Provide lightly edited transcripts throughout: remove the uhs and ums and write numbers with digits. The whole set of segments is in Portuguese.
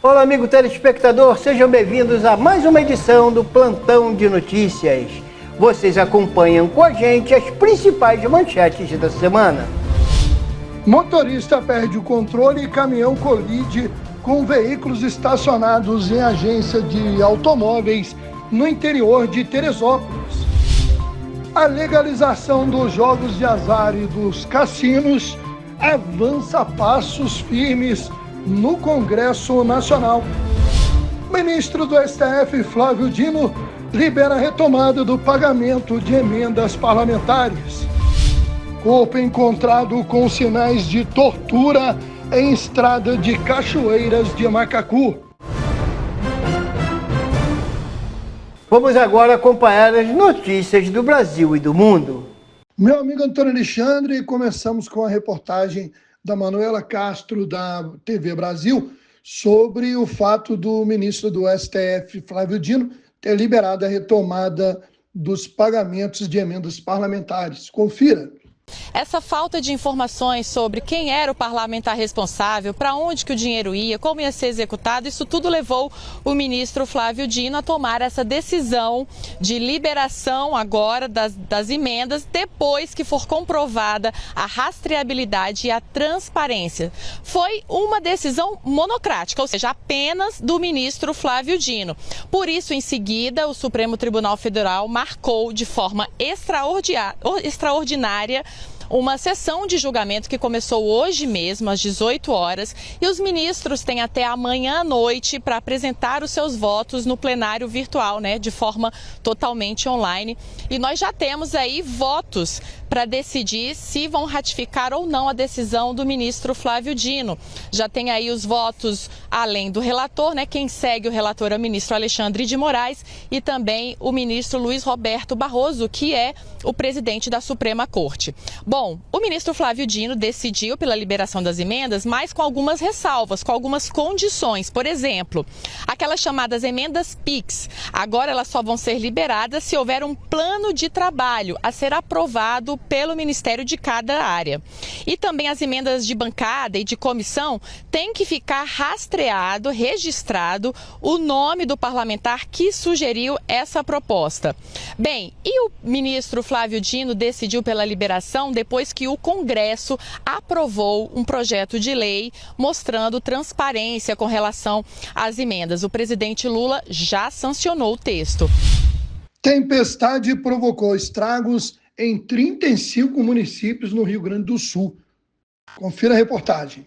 Olá, amigo telespectador, sejam bem-vindos a mais uma edição do Plantão de Notícias. Vocês acompanham com a gente as principais manchetes da semana. Motorista perde o controle e caminhão colide com veículos estacionados em agência de automóveis no interior de Teresópolis. A legalização dos jogos de azar e dos cassinos avança a passos firmes no Congresso Nacional. Ministro do STF, Flávio Dino, libera a retomada do pagamento de emendas parlamentares. Corpo encontrado com sinais de tortura em estrada de Cachoeiras de Macacu. Vamos agora acompanhar as notícias do Brasil e do mundo. Meu amigo Antônio Alexandre, começamos com a reportagem da Manuela Castro, da TV Brasil, sobre o fato do ministro do STF, Flávio Dino, ter liberado a retomada dos pagamentos de emendas parlamentares. Confira. Essa falta de informações sobre quem era o parlamentar responsável, para onde que o dinheiro ia, como ia ser executado, isso tudo levou o ministro Flávio Dino a tomar essa decisão de liberação agora das emendas, depois que for comprovada a rastreabilidade e a transparência. Foi uma decisão monocrática, ou seja, apenas do ministro Flávio Dino. Por isso, em seguida, o Supremo Tribunal Federal marcou de forma extraordinária uma sessão de julgamento que começou hoje mesmo, às 18 horas, e os ministros têm até amanhã à noite para apresentar os seus votos no plenário virtual, de forma totalmente online. E nós já temos aí votos para decidir se vão ratificar ou não a decisão do ministro Flávio Dino. Já tem aí os votos além do relator, quem segue o relator é o ministro Alexandre de Moraes e também o ministro Luiz Roberto Barroso, que é o presidente da Suprema Corte. Bom, o ministro Flávio Dino decidiu pela liberação das emendas, mas com algumas ressalvas, com algumas condições. Por exemplo, aquelas chamadas emendas PIX, agora elas só vão ser liberadas se houver um plano de trabalho a ser aprovado pelo Ministério de cada área. E também as emendas de bancada e de comissão têm que ficar rastreado, registrado o nome do parlamentar que sugeriu essa proposta. Bem, e o ministro Flávio Dino decidiu pela liberação depois que o Congresso aprovou um projeto de lei mostrando transparência com relação às emendas. O presidente Lula já sancionou o texto. Tempestade provocou estragos em 35 municípios no Rio Grande do Sul. Confira a reportagem.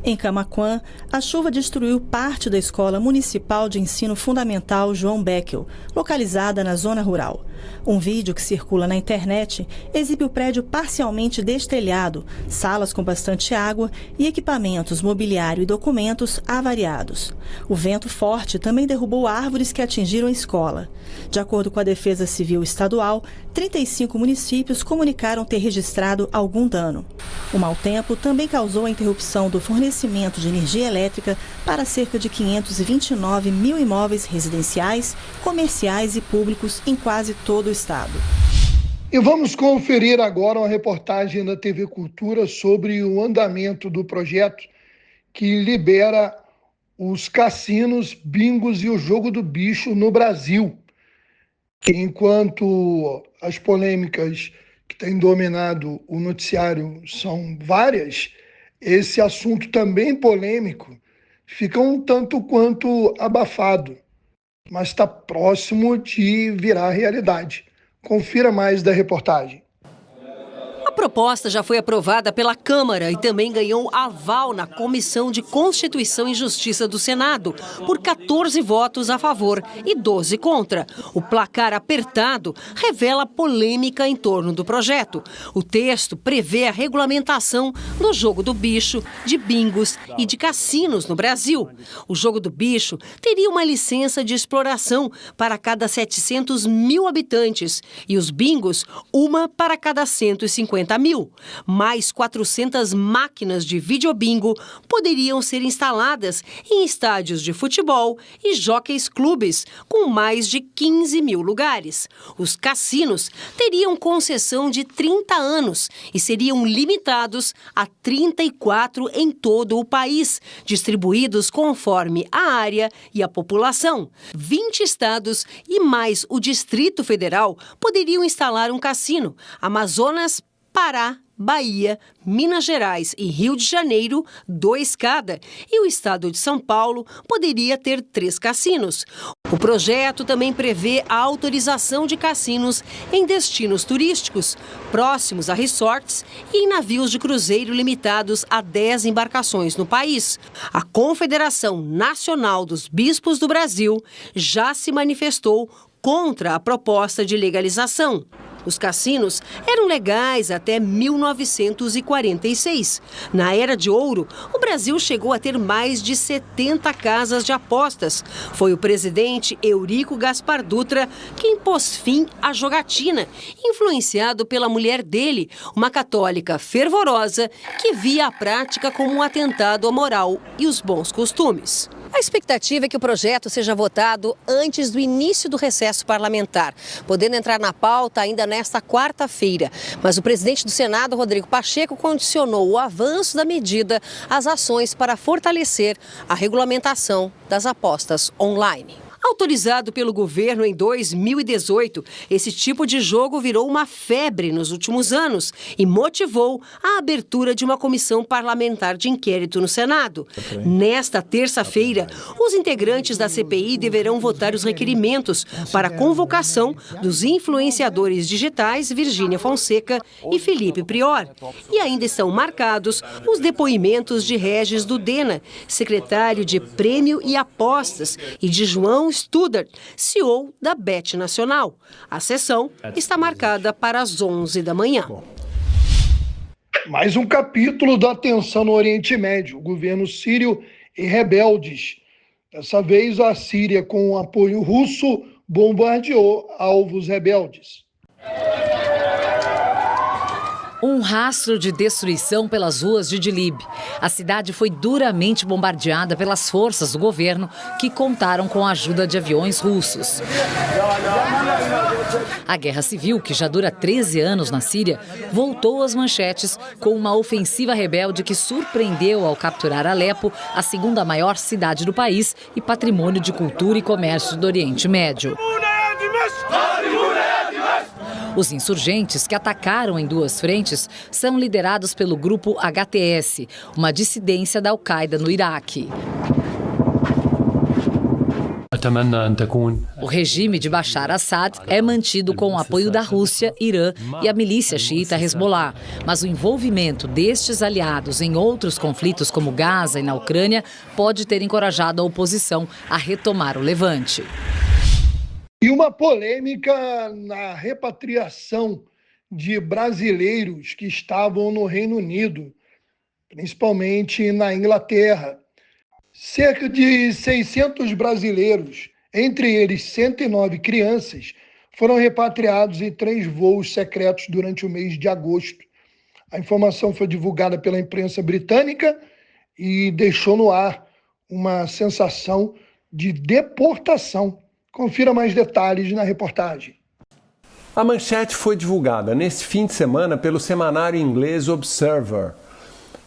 Em Camaquã, a chuva destruiu parte da Escola Municipal de Ensino Fundamental João Beckel, localizada na zona rural. Um vídeo que circula na internet exibe o prédio parcialmente destelhado, salas com bastante água e equipamentos, mobiliário e documentos avariados. O vento forte também derrubou árvores que atingiram a escola. De acordo com a Defesa Civil Estadual, 35 municípios comunicaram ter registrado algum dano. O mau tempo também causou a interrupção do fornecimento de energia elétrica para cerca de 529 mil imóveis residenciais, comerciais e públicos em quase todo o estado. E vamos conferir agora uma reportagem da TV Cultura sobre o andamento do projeto que libera os cassinos, bingos e o jogo do bicho no Brasil. Enquanto as polêmicas que têm dominado o noticiário são várias, esse assunto também polêmico fica um tanto quanto abafado, mas está próximo de virar realidade. Confira mais da reportagem. A proposta já foi aprovada pela Câmara e também ganhou aval na Comissão de Constituição e Justiça do Senado, por 14 votos a favor e 12 contra. O placar apertado revela polêmica em torno do projeto. O texto prevê a regulamentação do jogo do bicho, de bingos e de cassinos no Brasil. O jogo do bicho teria uma licença de exploração para cada 700 mil habitantes e os bingos, uma para cada 150 50 mil. Mais 400 máquinas de videobingo poderiam ser instaladas em estádios de futebol e jockeys clubes, com mais de 15 mil lugares. Os cassinos teriam concessão de 30 anos e seriam limitados a 34 em todo o país, distribuídos conforme a área e a população. 20 estados e mais o Distrito Federal poderiam instalar um cassino. Amazonas, Pará, Bahia, Minas Gerais e Rio de Janeiro, 2 cada. E o estado de São Paulo poderia ter 3 cassinos. O projeto também prevê a autorização de cassinos em destinos turísticos, próximos a resorts e em navios de cruzeiro limitados a 10 embarcações no país. A Confederação Nacional dos Bispos do Brasil já se manifestou contra a proposta de legalização. Os cassinos eram legais até 1946. Na Era de Ouro, o Brasil chegou a ter mais de 70 casas de apostas. Foi o presidente Eurico Gaspar Dutra quem pôs fim à jogatina, influenciado pela mulher dele, uma católica fervorosa que via a prática como um atentado à moral e os bons costumes. A expectativa é que o projeto seja votado antes do início do recesso parlamentar, podendo entrar na pauta ainda nesta quarta-feira. Mas o presidente do Senado, Rodrigo Pacheco, condicionou o avanço da medida às ações para fortalecer a regulamentação das apostas online. Autorizado pelo governo em 2018, esse tipo de jogo virou uma febre nos últimos anos e motivou a abertura de uma comissão parlamentar de inquérito no Senado. Nesta terça-feira, os integrantes da CPI deverão votar os requerimentos para a convocação dos influenciadores digitais Virgínia Fonseca e Felipe Prior. E ainda estão marcados os depoimentos de Regis Dudena, secretário de Prêmio e Apostas, e de João Studart, CEO da Bet Nacional. A sessão está marcada para as 11 da manhã. Mais um capítulo da tensão no Oriente Médio. O governo sírio e rebeldes. Dessa vez, a Síria, com o apoio russo, bombardeou alvos rebeldes. Um rastro de destruição pelas ruas de Idlib. A cidade foi duramente bombardeada pelas forças do governo, que contaram com a ajuda de aviões russos. A guerra civil, que já dura 13 anos na Síria, voltou às manchetes com uma ofensiva rebelde que surpreendeu ao capturar Alepo, a segunda maior cidade do país e patrimônio de cultura e comércio do Oriente Médio. Os insurgentes, que atacaram em 2 frentes, são liderados pelo grupo HTS, uma dissidência da Al-Qaeda no Iraque. O regime de Bashar Assad é mantido com o apoio da Rússia, Irã e a milícia xiita Hezbollah, mas o envolvimento destes aliados em outros conflitos como Gaza e na Ucrânia pode ter encorajado a oposição a retomar o levante. E uma polêmica na repatriação de brasileiros que estavam no Reino Unido, principalmente na Inglaterra. Cerca de 600 brasileiros, entre eles 109 crianças, foram repatriados em 3 voos secretos durante o mês de agosto. A informação foi divulgada pela imprensa britânica e deixou no ar uma sensação de deportação. Confira mais detalhes na reportagem. A manchete foi divulgada neste fim de semana pelo semanário inglês Observer.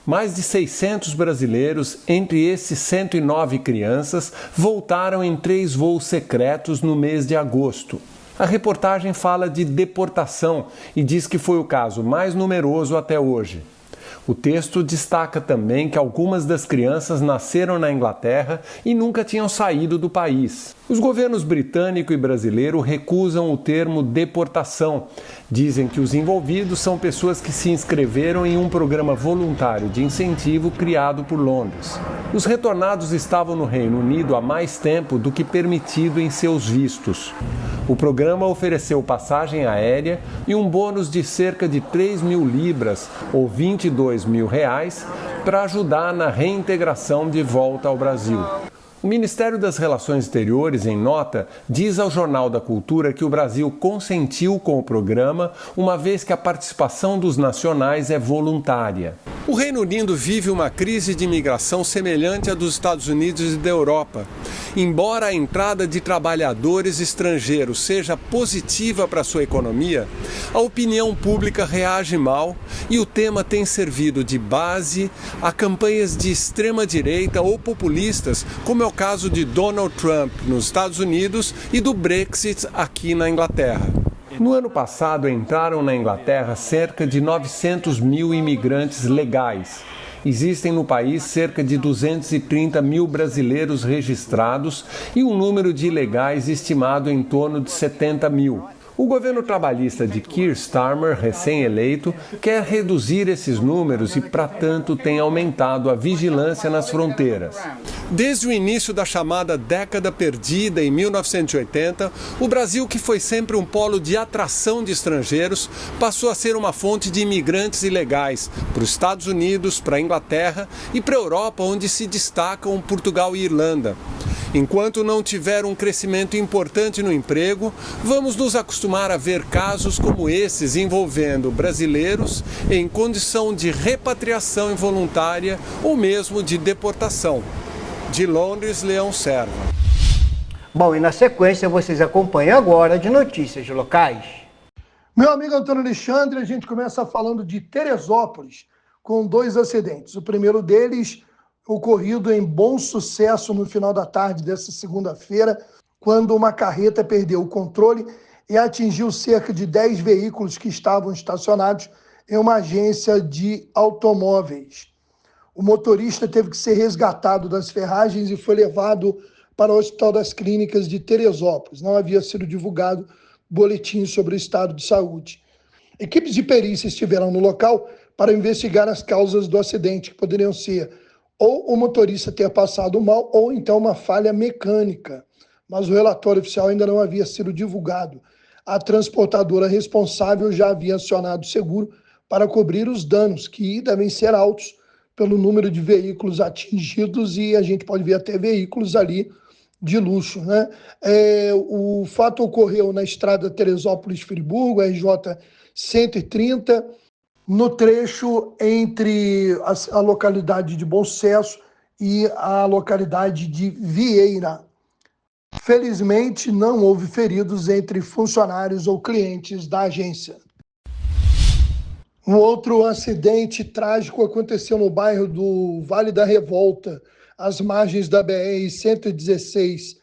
Mais de 600 brasileiros, entre esses 109 crianças, voltaram em 3 voos secretos no mês de agosto. A reportagem fala de deportação e diz que foi o caso mais numeroso até hoje. O texto destaca também que algumas das crianças nasceram na Inglaterra e nunca tinham saído do país. Os governos britânico e brasileiro recusam o termo deportação. Dizem que os envolvidos são pessoas que se inscreveram em um programa voluntário de incentivo criado por Londres. Os retornados estavam no Reino Unido há mais tempo do que permitido em seus vistos. O programa ofereceu passagem aérea e um bônus de cerca de 3 mil libras, ou 22 mil reais, para ajudar na reintegração de volta ao Brasil. O Ministério das Relações Exteriores, em nota, diz ao Jornal da Cultura que o Brasil consentiu com o programa, uma vez que a participação dos nacionais é voluntária. O Reino Unido vive uma crise de imigração semelhante à dos Estados Unidos e da Europa. Embora a entrada de trabalhadores estrangeiros seja positiva para a sua economia, a opinião pública reage mal e o tema tem servido de base a campanhas de extrema-direita ou populistas, como é o caso de Donald Trump nos Estados Unidos e do Brexit aqui na Inglaterra. No ano passado, entraram na Inglaterra cerca de 900 mil imigrantes legais. Existem no país cerca de 230 mil brasileiros registrados e um número de ilegais estimado em torno de 70 mil. O governo trabalhista de Keir Starmer, recém-eleito, quer reduzir esses números e, para tanto, tem aumentado a vigilância nas fronteiras. Desde o início da chamada década perdida, em 1980, o Brasil, que foi sempre um polo de atração de estrangeiros, passou a ser uma fonte de imigrantes ilegais para os Estados Unidos, para a Inglaterra e para a Europa, onde se destacam Portugal e Irlanda. Enquanto não tiver um crescimento importante no emprego, vamos nos acostumar a ver casos como esses envolvendo brasileiros em condição de repatriação involuntária ou mesmo de deportação. De Londres, Leão Serva. Bom, e na sequência vocês acompanham agora de notícias locais. Meu amigo Antônio Alexandre, a gente começa falando de Teresópolis, com 2 acidentes. O primeiro deles ocorrido em Bom Sucesso no final da tarde dessa segunda-feira, quando uma carreta perdeu o controle e atingiu cerca de 10 veículos que estavam estacionados em uma agência de automóveis. O motorista teve que ser resgatado das ferragens e foi levado para o Hospital das Clínicas de Teresópolis. Não havia sido divulgado boletim sobre o estado de saúde. Equipes de perícia estiveram no local para investigar as causas do acidente, que poderiam ser ou o motorista ter passado mal ou então uma falha mecânica. Mas o relatório oficial ainda não havia sido divulgado. A transportadora responsável já havia acionado o seguro para cobrir os danos, que devem ser altos pelo número de veículos atingidos, e a gente pode ver até veículos ali de luxo, né? O fato ocorreu na estrada Teresópolis-Friburgo, RJ 130, no trecho entre a localidade de Bom Sucesso e a localidade de Vieira. Felizmente, não houve feridos entre funcionários ou clientes da agência. Um outro acidente trágico aconteceu no bairro do Vale da Revolta, às margens da BR-116,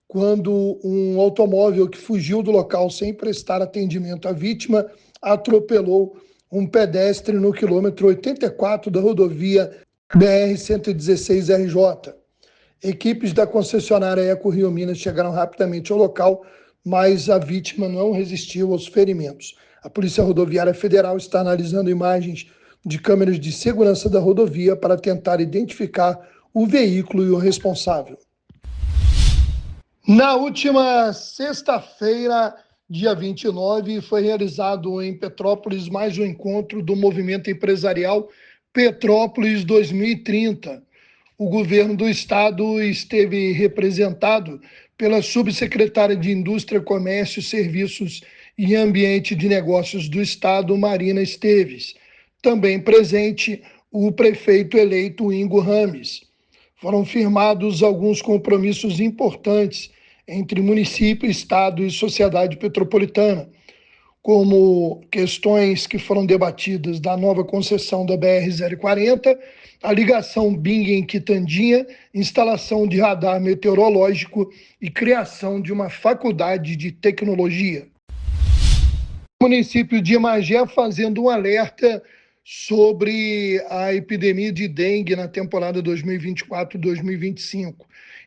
quando um automóvel que fugiu do local sem prestar atendimento à vítima atropelou um pedestre no quilômetro 84 da rodovia BR-116-RJ. Equipes da concessionária Eco Rio Minas chegaram rapidamente ao local, mas a vítima não resistiu aos ferimentos. A Polícia Rodoviária Federal está analisando imagens de câmeras de segurança da rodovia para tentar identificar o veículo e o responsável. Na última sexta-feira, dia 29, foi realizado em Petrópolis mais um encontro do movimento empresarial Petrópolis 2030. O governo do estado esteve representado pela subsecretária de Indústria, Comércio, Serviços e Ambiente de Negócios do estado, Marina Esteves. Também presente o prefeito eleito Ingo Rames. Foram firmados alguns compromissos importantes entre município, estado e sociedade petropolitana, como questões que foram debatidas da nova concessão da BR-040, a ligação Bingen-Quitandinha, instalação de radar meteorológico e criação de uma faculdade de tecnologia. O município de Magé fazendo um alerta sobre a epidemia de dengue na temporada 2024-2025.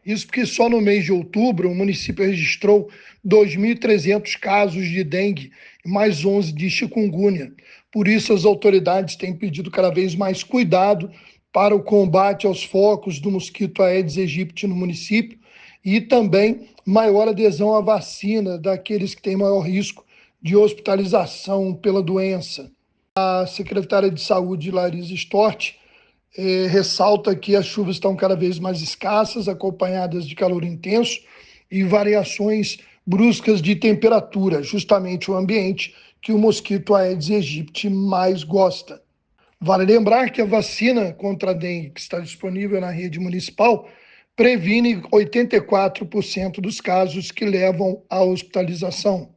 Isso porque só no mês de outubro o município registrou 2.300 casos de dengue e mais 11 de chikungunya. Por isso, as autoridades têm pedido cada vez mais cuidado para o combate aos focos do mosquito Aedes aegypti no município e também maior adesão à vacina daqueles que têm maior risco de hospitalização pela doença. A secretária de Saúde, Larissa Storti, ressalta que as chuvas estão cada vez mais escassas, acompanhadas de calor intenso e variações bruscas de temperatura, justamente o ambiente que o mosquito Aedes aegypti mais gosta. Vale lembrar que a vacina contra a dengue que está disponível na rede municipal previne 84% dos casos que levam à hospitalização.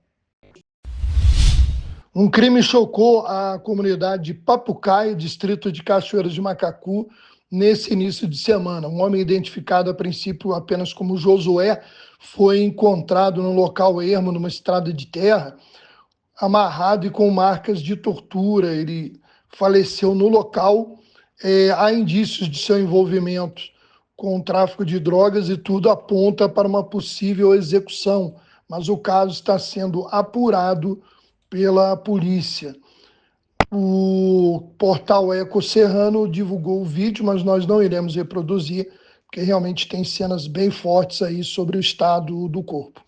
Um crime chocou a comunidade de Papucaia, distrito de Cachoeiras de Macacu, nesse início de semana. Um homem identificado a princípio apenas como Josué foi encontrado no local ermo, numa estrada de terra, amarrado e com marcas de tortura. Ele faleceu no local. Há indícios de seu envolvimento com o tráfico de drogas e tudo aponta para uma possível execução, mas o caso está sendo apurado pela polícia. O portal Eco Serrano divulgou o vídeo, mas nós não iremos reproduzir, porque realmente tem cenas bem fortes aí sobre o estado do corpo.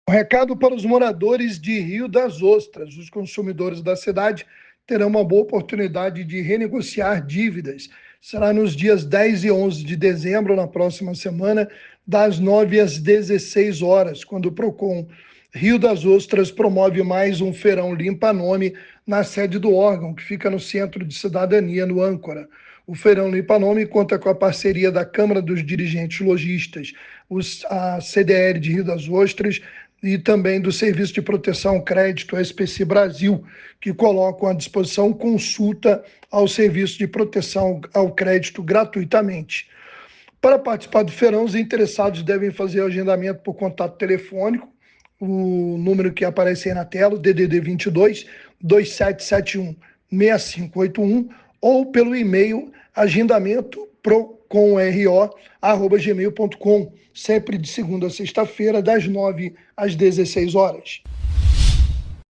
Um recado para os moradores de Rio das Ostras. Os consumidores da cidade terão uma boa oportunidade de renegociar dívidas. Será nos dias 10 e 11 de dezembro, na próxima semana, das 9 às 16 horas, quando o PROCON Rio das Ostras promove mais um feirão limpa-nome na sede do órgão, que fica no Centro de Cidadania, no Âncora. O feirão limpa-nome conta com a parceria da Câmara dos Dirigentes Lojistas, a CDL de Rio das Ostras e também do Serviço de Proteção ao Crédito, SPC Brasil, que colocam à disposição consulta ao Serviço de Proteção ao Crédito gratuitamente. Para participar do feirão, os interessados devem fazer o agendamento por contato telefônico, o número que aparece aí na tela, DDD 22 2771 6581, ou pelo e-mail agendamentoproconro@gmail.com, sempre de segunda a sexta-feira, das 9 às 16 horas.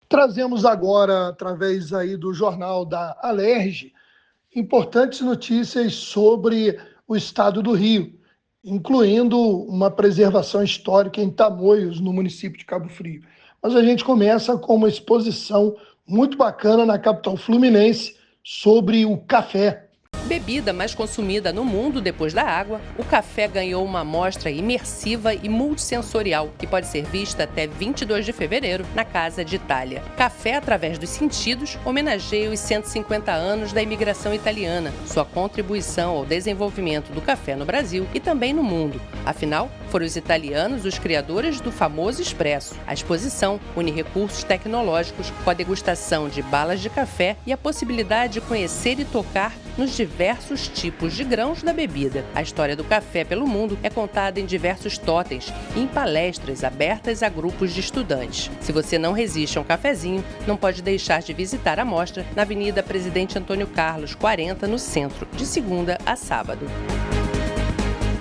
Trazemos agora, através aí do jornal da Alerj, importantes notícias sobre o estado do Rio, incluindo uma preservação histórica em Tamoios, no município de Cabo Frio. Mas a gente começa com uma exposição muito bacana na capital fluminense sobre o café. Bebida mais consumida no mundo depois da água, o café ganhou uma amostra imersiva e multissensorial, que pode ser vista até 22 de fevereiro na Casa de Itália. Café através dos sentidos homenageia os 150 anos da imigração italiana, sua contribuição ao desenvolvimento do café no Brasil e também no mundo. Afinal, foram os italianos os criadores do famoso espresso. A exposição une recursos tecnológicos com a degustação de balas de café e a possibilidade de conhecer e tocar nos diversos tipos de grãos da bebida. A história do café pelo mundo é contada em diversos totens e em palestras abertas a grupos de estudantes. Se você não resiste a um cafezinho, não pode deixar de visitar a mostra na Avenida Presidente Antônio Carlos, 40, no centro, de segunda a sábado.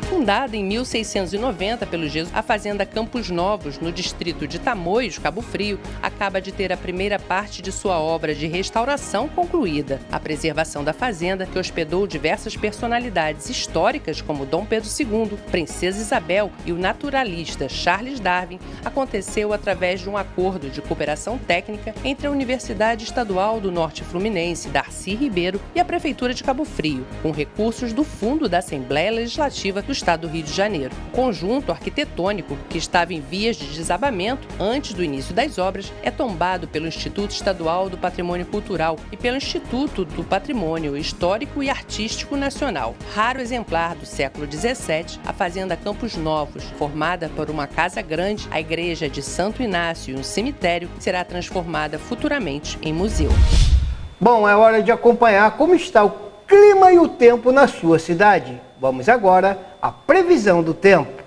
Fundada em 1690 pelo Jesus, a Fazenda Campos Novos, no distrito de Tamoios, Cabo Frio, acaba de ter a primeira parte de sua obra de restauração concluída. A preservação da fazenda, que hospedou diversas personalidades históricas como Dom Pedro II, Princesa Isabel e o naturalista Charles Darwin, aconteceu através de um acordo de cooperação técnica entre a Universidade Estadual do Norte Fluminense, Darcy Ribeiro, e a Prefeitura de Cabo Frio, com recursos do Fundo da Assembleia Legislativa do Estado do Rio de Janeiro. O conjunto arquitetônico, que estava em vias de desabamento antes do início das obras, é tombado pelo Instituto Estadual do Patrimônio Cultural e pelo Instituto do Patrimônio Histórico e Artístico Nacional. Raro exemplar do século XVII, a Fazenda Campos Novos, formada por uma casa grande, a igreja de Santo Inácio e um cemitério, será transformada futuramente em museu. Bom, é hora de acompanhar como está o clima e o tempo na sua cidade. Vamos agora à previsão do tempo.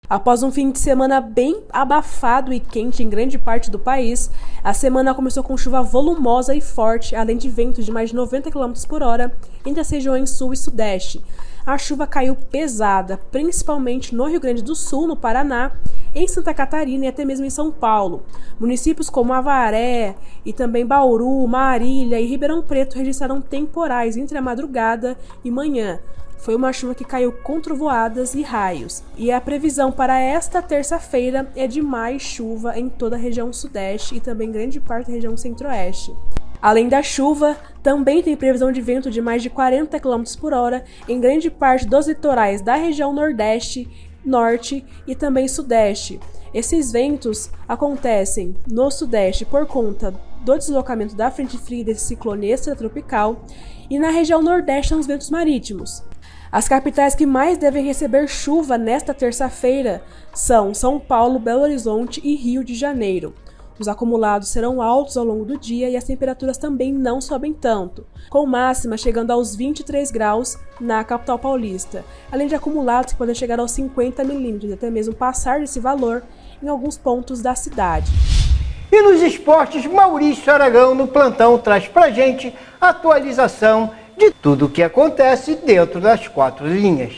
Após um fim de semana bem abafado e quente em grande parte do país, a semana começou com chuva volumosa e forte, além de ventos de mais de 90 km por hora entre as regiões sul e sudeste. A chuva caiu pesada, principalmente no Rio Grande do Sul, no Paraná, em Santa Catarina e até mesmo em São Paulo. Municípios como Avaré e também Bauru, Marília e Ribeirão Preto registraram temporais entre a madrugada e manhã. Foi uma chuva que caiu com trovoadas e raios. E a previsão para esta terça-feira é de mais chuva em toda a região sudeste e também grande parte da região centro-oeste. Além da chuva, também tem previsão de vento de mais de 40 km por hora em grande parte dos litorais da região nordeste, norte e também sudeste. Esses ventos acontecem no sudeste por conta do deslocamento da frente fria desse ciclone extratropical e na região nordeste são os ventos marítimos. As capitais que mais devem receber chuva nesta terça-feira são São Paulo, Belo Horizonte e Rio de Janeiro. Os acumulados serão altos ao longo do dia e as temperaturas também não sobem tanto, com máxima chegando aos 23 graus na capital paulista, além de acumulados que podem chegar aos 50 milímetros e até mesmo passar desse valor em alguns pontos da cidade. E nos esportes, Maurício Aragão no plantão traz pra gente a atualização de tudo o que acontece dentro das quatro linhas.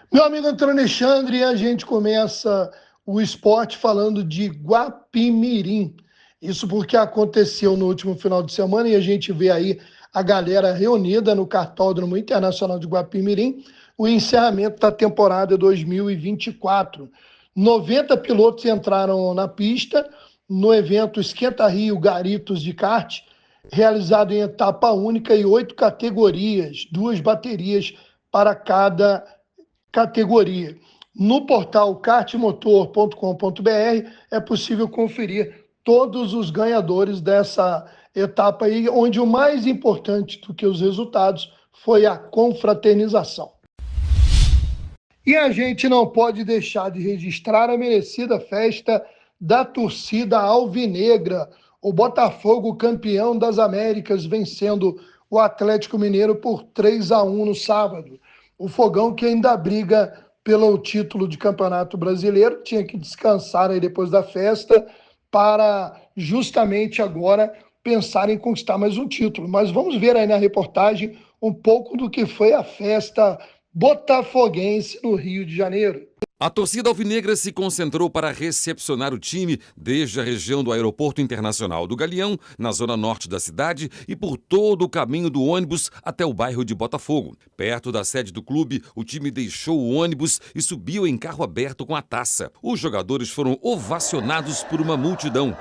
Meu amigo Antônio Alexandre, a gente começa o esporte falando de Guapimirim. Isso porque aconteceu no último final de semana e a gente vê aí a galera reunida no Cartódromo Internacional de Guapimirim, o encerramento da temporada 2024. 90 pilotos entraram na pista no evento Esquenta Rio Garitos de Kart, realizado em etapa única e 8 categorias, 2 baterias para cada categoria. No portal kartmotor.com.br é possível conferir todos os ganhadores dessa etapa aí, onde o mais importante do que os resultados foi a confraternização. E a gente não pode deixar de registrar a merecida festa da torcida alvinegra. O Botafogo, campeão das Américas, vencendo o Atlético Mineiro por 3-1 no sábado. O Fogão, que ainda briga pelo título de Campeonato Brasileiro, tinha que descansar aí depois da festa para justamente agora pensar em conquistar mais um título. Mas vamos ver aí na reportagem um pouco do que foi a festa botafoguense no Rio de Janeiro. A torcida alvinegra se concentrou para recepcionar o time desde a região do Aeroporto Internacional do Galeão, na zona norte da cidade, e por todo o caminho do ônibus até o bairro de Botafogo. Perto da sede do clube, o time deixou o ônibus e subiu em carro aberto com a taça. Os jogadores foram ovacionados por uma multidão.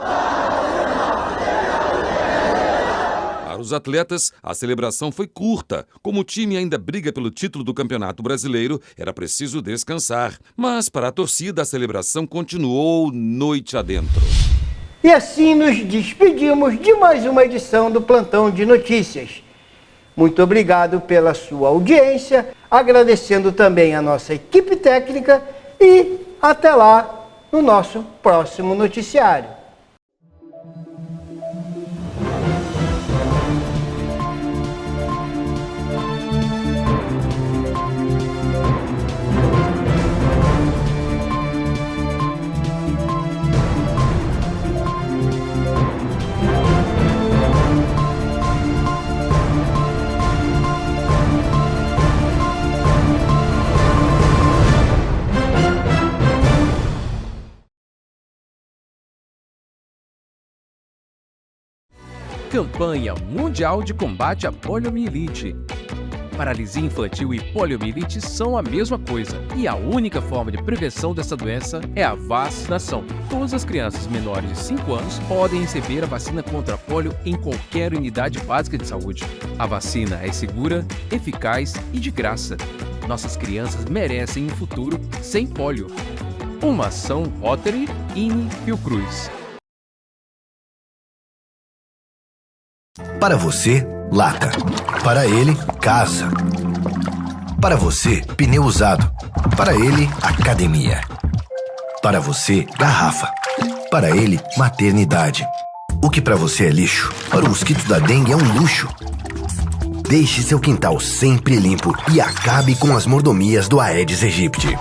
Para os atletas, a celebração foi curta. Como o time ainda briga pelo título do Campeonato Brasileiro, era preciso descansar. Mas para a torcida, a celebração continuou noite adentro. E assim nos despedimos de mais uma edição do Plantão de Notícias. Muito obrigado pela sua audiência, agradecendo também a nossa equipe técnica e até lá no nosso próximo noticiário. Campanha Mundial de Combate à Poliomielite. Paralisia infantil e poliomielite são a mesma coisa, e a única forma de prevenção dessa doença é a vacinação. Todas as crianças menores de 5 anos podem receber a vacina contra a polio em qualquer unidade básica de saúde. A vacina é segura, eficaz e de graça. Nossas crianças merecem um futuro sem polio. Uma ação Rotary INE Fiocruz. Para você, lata. Para ele, casa. Para você, pneu usado. Para ele, academia. Para você, garrafa. Para ele, maternidade. O que para você é lixo, para o mosquito da dengue é um luxo. Deixe seu quintal sempre limpo e acabe com as mordomias do Aedes aegypti.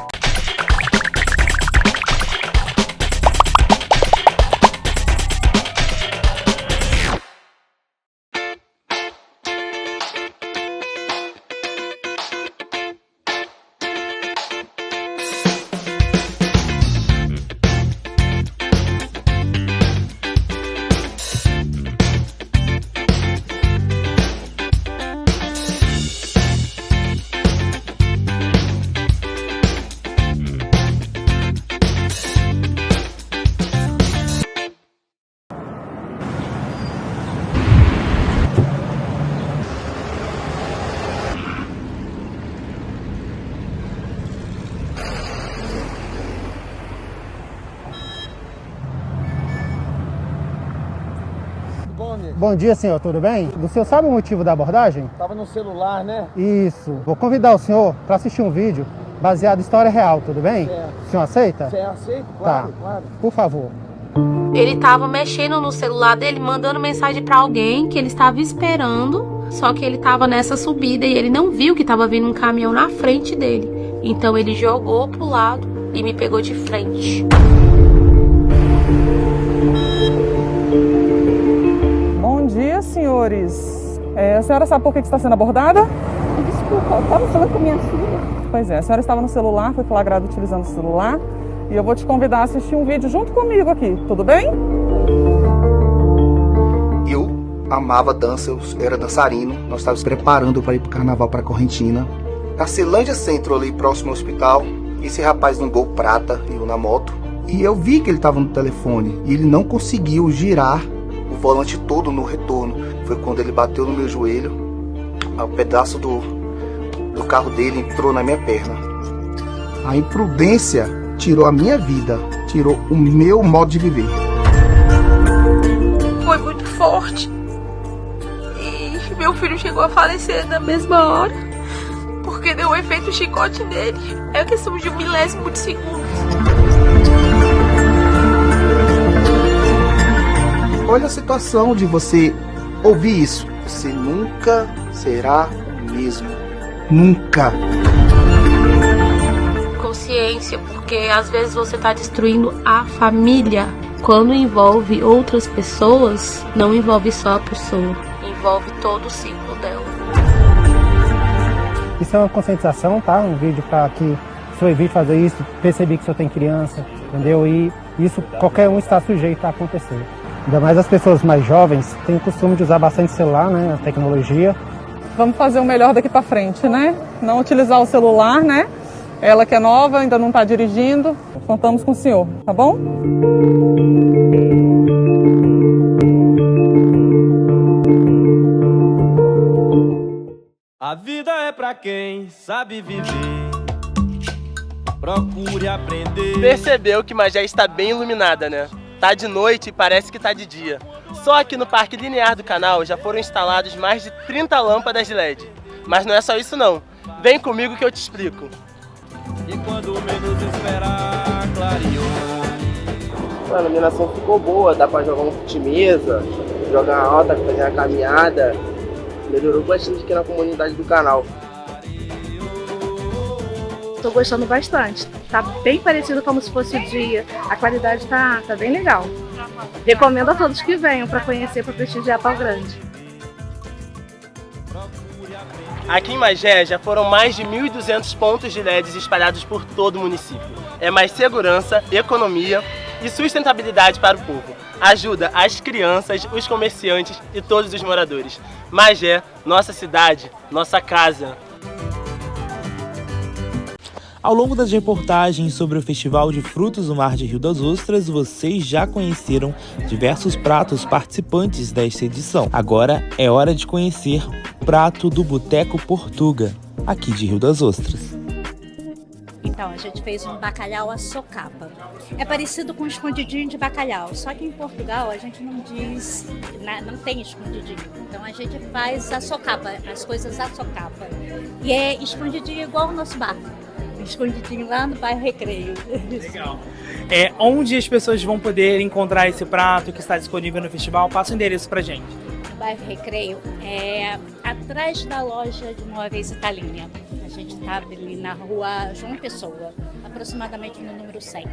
Bom dia, senhor, tudo bem? O senhor sabe o motivo da abordagem? Tava no celular, né? Isso. Vou convidar o senhor para assistir um vídeo baseado em história real, tudo bem? Certo. O senhor aceita? Você aceita? Claro, tá. Claro. Por favor. Ele estava mexendo no celular dele, mandando mensagem para alguém que ele estava esperando, só que ele estava nessa subida e ele não viu que estava vindo um caminhão na frente dele. Então ele jogou pro lado e me pegou de frente. Bom dia, senhores. A senhora sabe por que está sendo abordada? Desculpa, eu estava falando com minha filha. Pois é, a senhora estava no celular, foi flagrada utilizando o celular. E eu vou te convidar a assistir um vídeo junto comigo aqui, tudo bem? Eu amava dança, eu era dançarino. Nós estávamos preparando para ir para o carnaval para Correntina. Na Celândia Centro, ali próximo ao hospital, esse rapaz no Gol Prata, eu na moto. E eu vi que ele estava no telefone e ele não conseguiu girar o volante todo no retorno. Foi quando ele bateu no meu joelho, o pedaço do carro dele entrou na minha perna. A imprudência tirou a minha vida, tirou o meu modo de viver. Foi muito forte. E meu filho chegou a falecer na mesma hora, porque deu um efeito chicote nele. É questão de 1 milésimo de segundo. Olha a situação de você ouvir isso. Você nunca será o mesmo. Nunca. Consciência, porque às vezes você está destruindo a família. Quando envolve outras pessoas, não envolve só a pessoa, envolve todo o ciclo dela. Isso é uma conscientização, tá? Um vídeo para que o senhor evite fazer isso, perceber que o senhor tem criança, entendeu? E isso qualquer um está sujeito a acontecer. Ainda mais as pessoas mais jovens têm o costume de usar bastante celular, né? A tecnologia. Vamos fazer o melhor daqui para frente, né? Não utilizar o celular, né? Ela que é nova, ainda não está dirigindo. Contamos com o senhor, tá bom? A vida é pra quem sabe viver. Procure aprender. Percebeu que Magé está bem iluminada, né? Tá de noite e parece que tá de dia. Só aqui no Parque Linear do canal já foram instalados mais de 30 lâmpadas de LED. Mas não é só isso não. Vem comigo que eu te explico. E quando menos esperar, clareou. A iluminação ficou boa, dá pra jogar um fute-mesa, jogar uma alta, fazer uma caminhada. Melhorou bastante aqui na comunidade do canal. Tô gostando bastante. Tá bem parecido como se fosse o dia. A qualidade tá bem legal. Recomendo a todos que venham para conhecer, para prestigiar Pau Grande. Aqui em Magé já foram mais de 1.200 pontos de LEDs espalhados por todo o município. É mais segurança, economia e sustentabilidade para o povo. Ajuda as crianças, os comerciantes e todos os moradores. Magé, nossa cidade, nossa casa. Ao longo das reportagens sobre o Festival de Frutos do Mar de Rio das Ostras, vocês já conheceram diversos pratos participantes desta edição. Agora é hora de conhecer o prato do Boteco Portuga, aqui de Rio das Ostras. Então, a gente fez um bacalhau à socapa. É parecido com escondidinho de bacalhau, só que em Portugal a gente não diz, não tem escondidinho. Então a gente faz a socapa, as coisas à socapa. E é escondidinho igual o nosso bar. Escondidinho lá no bairro Recreio. Legal. Onde as pessoas vão poder encontrar esse prato que está disponível no festival? Passa o endereço pra gente. No bairro Recreio, atrás da loja de móveis Italínia. A gente está ali na rua João Pessoa, aproximadamente no número 100.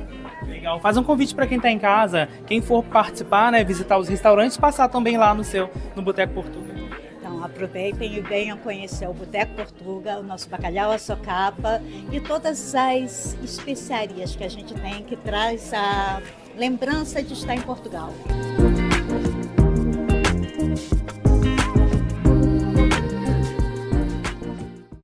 Legal. Faz um convite para quem está em casa, quem for participar, né, visitar os restaurantes, passar também lá no Boteco Portuga. Então aproveitem e venham conhecer o Boteco Portuga, o nosso bacalhau à socapa e todas as especiarias que a gente tem que traz a lembrança de estar em Portugal.